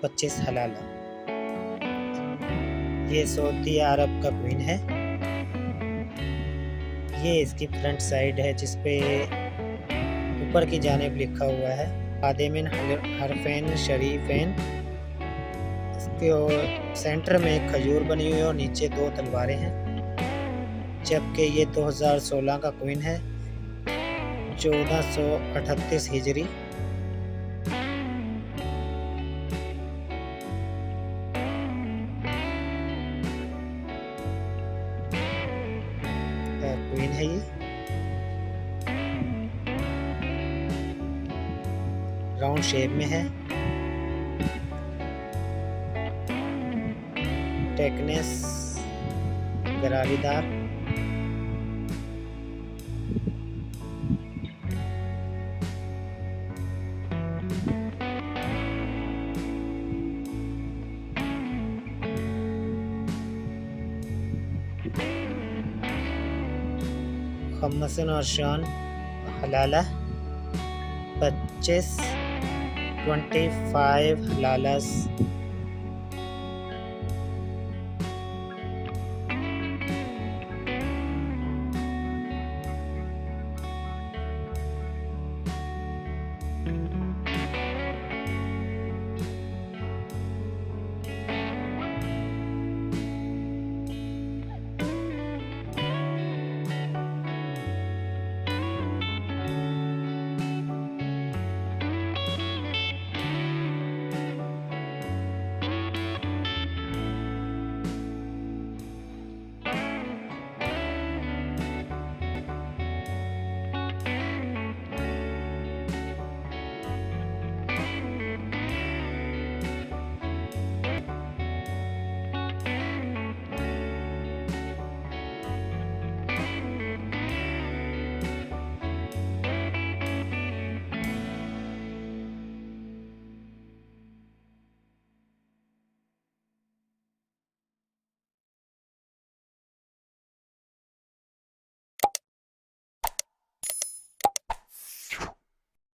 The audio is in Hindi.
25 हलाला। ये सऊदी अरब का क्वीन है। ये इसकी फ्रंट साइड है जिसपे ऊपर की जानिब लिखा हुआ है खादिमिन हरफैन शरीफैन। इसके सेंटर में एक खजूर बनी हुई है और नीचे 2 तलवारें हैं। जबकि ये 2016 का क्वीन है, 1438 हिजरी। क्वीन है ये। राउंड शेप में है। टेकनेस गरारीदार। खमसन और शान हलाला 25 हलालस